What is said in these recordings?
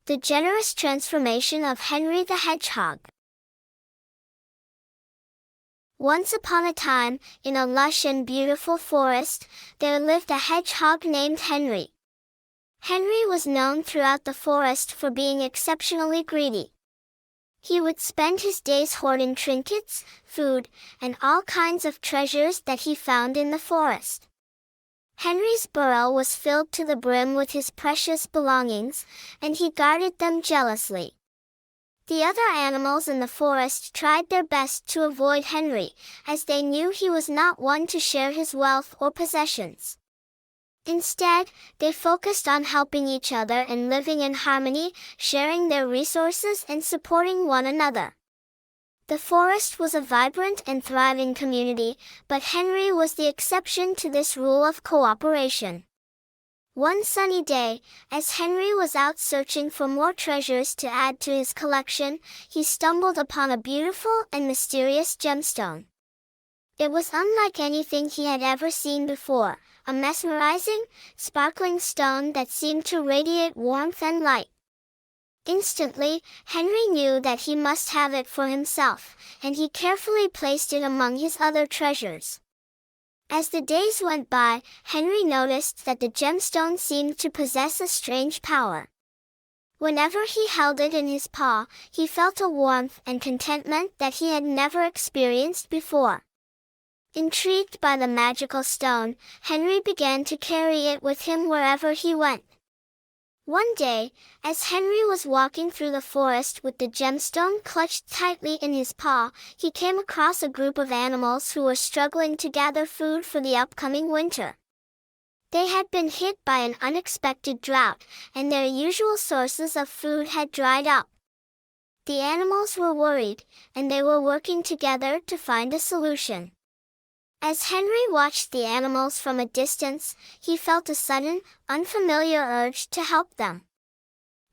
The generous transformation of Henry the Hedgehog. Once upon a time, in a lush and beautiful forest, there lived a hedgehog named Henry. Henry was known throughout the forest for being exceptionally greedy. He would spend his days hoarding trinkets, food, and all kinds of treasures that he found in the forest. Henry's burrow was filled to the brim with his precious belongings, and he guarded them jealously. The other animals in the forest tried their best to avoid Henry, as they knew he was not one to share his wealth or possessions. Instead, they focused on helping each other and living in harmony, sharing their resources and supporting one another. The forest was a vibrant and thriving community, but Henry was the exception to this rule of cooperation. One sunny day, as Henry was out searching for more treasures to add to his collection, he stumbled upon a beautiful and mysterious gemstone. It was unlike anything he had ever seen before, a mesmerizing, sparkling stone that seemed to radiate warmth and light. Instantly, Henry knew that he must have it for himself, and he carefully placed it among his other treasures. As the days went by, Henry noticed that the gemstone seemed to possess a strange power. Whenever he held it in his paw, he felt a warmth and contentment that he had never experienced before. Intrigued by the magical stone, Henry began to carry it with him wherever he went. One day, as Henry was walking through the forest with the gemstone clutched tightly in his paw, he came across a group of animals who were struggling to gather food for the upcoming winter. They had been hit by an unexpected drought, and their usual sources of food had dried up. The animals were worried, and they were working together to find a solution. As Henry watched the animals from a distance, he felt a sudden, unfamiliar urge to help them.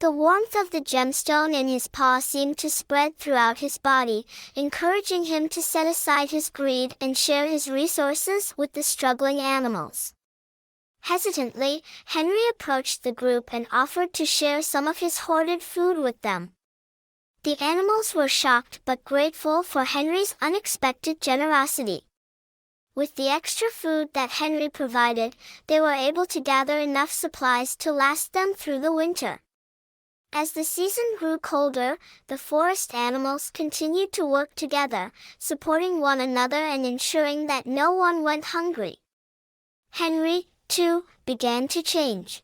The warmth of the gemstone in his paw seemed to spread throughout his body, encouraging him to set aside his greed and share his resources with the struggling animals. Hesitantly, Henry approached the group and offered to share some of his hoarded food with them. The animals were shocked but grateful for Henry's unexpected generosity. With the extra food that Henry provided, they were able to gather enough supplies to last them through the winter. As the season grew colder, the forest animals continued to work together, supporting one another and ensuring that no one went hungry. Henry, too, began to change.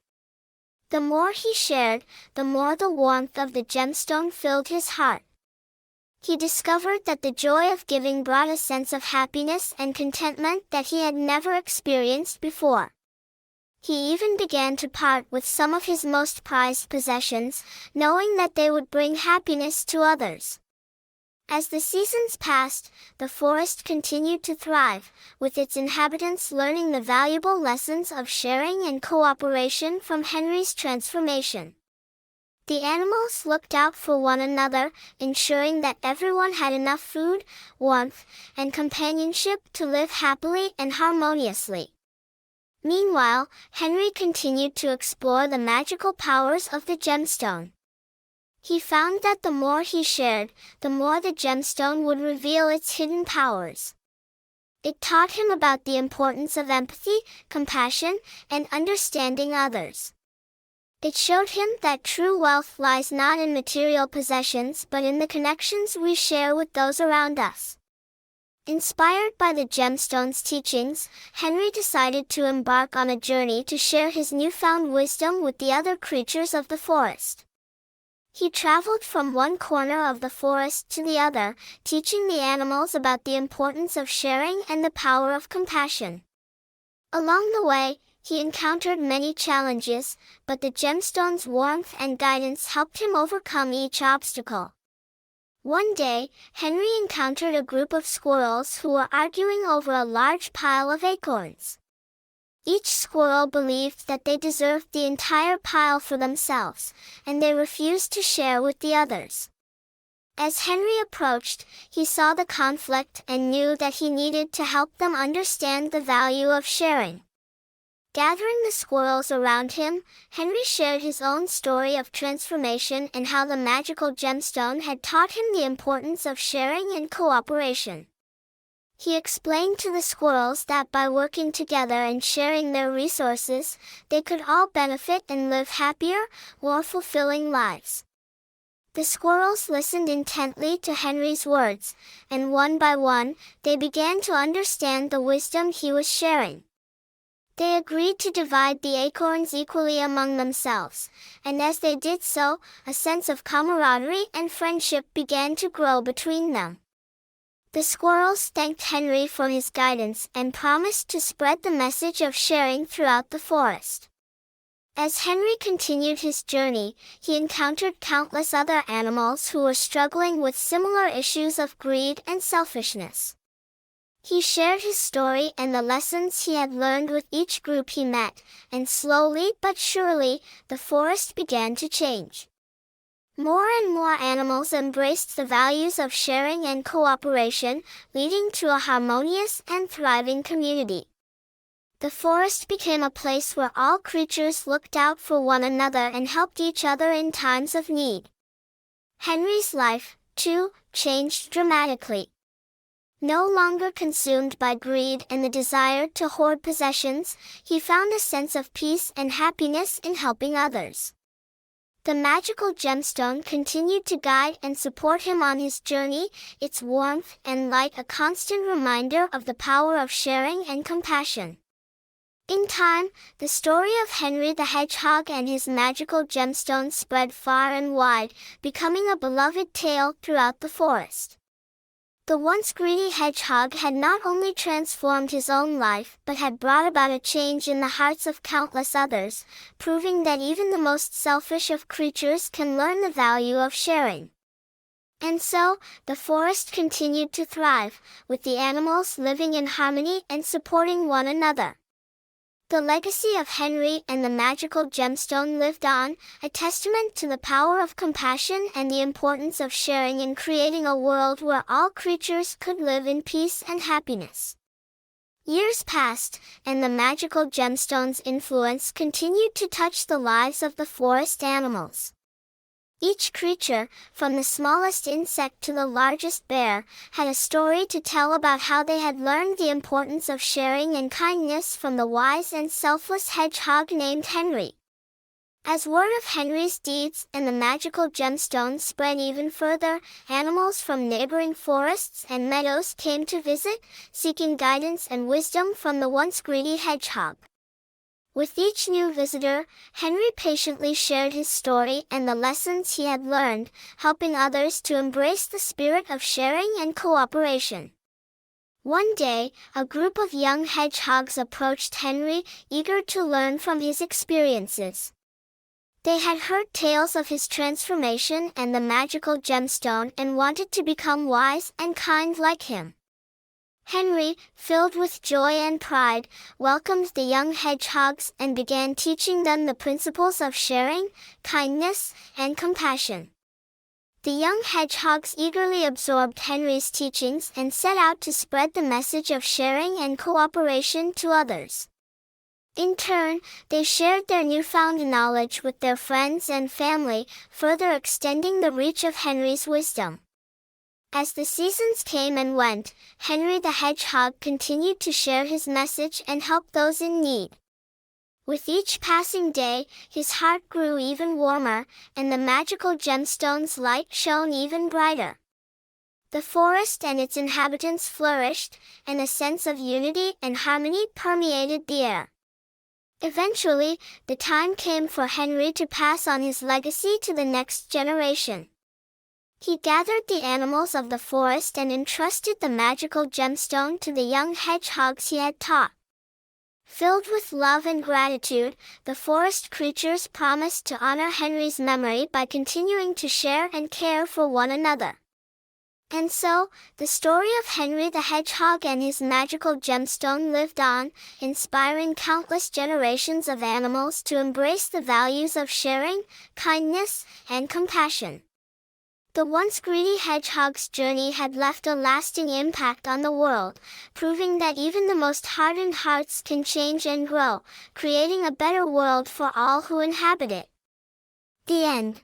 The more he shared, the more the warmth of the gemstone filled his heart. He discovered that the joy of giving brought a sense of happiness and contentment that he had never experienced before. He even began to part with some of his most prized possessions, knowing that they would bring happiness to others. As the seasons passed, the forest continued to thrive, with its inhabitants learning the valuable lessons of sharing and cooperation from Henry's transformation. The animals looked out for one another, ensuring that everyone had enough food, warmth, and companionship to live happily and harmoniously. Meanwhile, Henry continued to explore the magical powers of the gemstone. He found that the more he shared, the more the gemstone would reveal its hidden powers. It taught him about the importance of empathy, compassion, and understanding others. It showed him that true wealth lies not in material possessions but in the connections we share with those around us. Inspired by the gemstone's teachings, Henry decided to embark on a journey to share his newfound wisdom with the other creatures of the forest. He traveled from one corner of the forest to the other, teaching the animals about the importance of sharing and the power of compassion. Along the way, he encountered many challenges, but the gemstone's warmth and guidance helped him overcome each obstacle. One day, Henry encountered a group of squirrels who were arguing over a large pile of acorns. Each squirrel believed that they deserved the entire pile for themselves, and they refused to share with the others. As Henry approached, he saw the conflict and knew that he needed to help them understand the value of sharing. Gathering the squirrels around him, Henry shared his own story of transformation and how the magical gemstone had taught him the importance of sharing and cooperation. He explained to the squirrels that by working together and sharing their resources, they could all benefit and live happier, more fulfilling lives. The squirrels listened intently to Henry's words, and one by one, they began to understand the wisdom he was sharing. They agreed to divide the acorns equally among themselves, and as they did so, a sense of camaraderie and friendship began to grow between them. The squirrels thanked Henry for his guidance and promised to spread the message of sharing throughout the forest. As Henry continued his journey, he encountered countless other animals who were struggling with similar issues of greed and selfishness. He shared his story and the lessons he had learned with each group he met, and slowly but surely, the forest began to change. More and more animals embraced the values of sharing and cooperation, leading to a harmonious and thriving community. The forest became a place where all creatures looked out for one another and helped each other in times of need. Henry's life, too, changed dramatically. No longer consumed by greed and the desire to hoard possessions, he found a sense of peace and happiness in helping others. The magical gemstone continued to guide and support him on his journey, its warmth and light a constant reminder of the power of sharing and compassion. In time, the story of Henry the Hedgehog and his magical gemstone spread far and wide, becoming a beloved tale throughout the forest. The once greedy hedgehog had not only transformed his own life but had brought about a change in the hearts of countless others, proving that even the most selfish of creatures can learn the value of sharing. And so, the forest continued to thrive, with the animals living in harmony and supporting one another. The legacy of Henry and the magical gemstone lived on, a testament to the power of compassion and the importance of sharing in creating a world where all creatures could live in peace and happiness. Years passed, and the magical gemstone's influence continued to touch the lives of the forest animals. Each creature, from the smallest insect to the largest bear, had a story to tell about how they had learned the importance of sharing and kindness from the wise and selfless hedgehog named Henry. As word of Henry's deeds and the magical gemstone spread even further, animals from neighboring forests and meadows came to visit, seeking guidance and wisdom from the once greedy hedgehog. With each new visitor, Henry patiently shared his story and the lessons he had learned, helping others to embrace the spirit of sharing and cooperation. One day, a group of young hedgehogs approached Henry, eager to learn from his experiences. They had heard tales of his transformation and the magical gemstone and wanted to become wise and kind like him. Henry, filled with joy and pride, welcomed the young hedgehogs and began teaching them the principles of sharing, kindness, and compassion. The young hedgehogs eagerly absorbed Henry's teachings and set out to spread the message of sharing and cooperation to others. In turn, they shared their newfound knowledge with their friends and family, further extending the reach of Henry's wisdom. As the seasons came and went, Henry the Hedgehog continued to share his message and help those in need. With each passing day, his heart grew even warmer, and the magical gemstone's light shone even brighter. The forest and its inhabitants flourished, and a sense of unity and harmony permeated the air. Eventually, the time came for Henry to pass on his legacy to the next generation. He gathered the animals of the forest and entrusted the magical gemstone to the young hedgehogs he had taught. Filled with love and gratitude, the forest creatures promised to honor Henry's memory by continuing to share and care for one another. And so, the story of Henry the Hedgehog and his magical gemstone lived on, inspiring countless generations of animals to embrace the values of sharing, kindness, and compassion. The once greedy hedgehog's journey had left a lasting impact on the world, proving that even the most hardened hearts can change and grow, creating a better world for all who inhabit it. The end.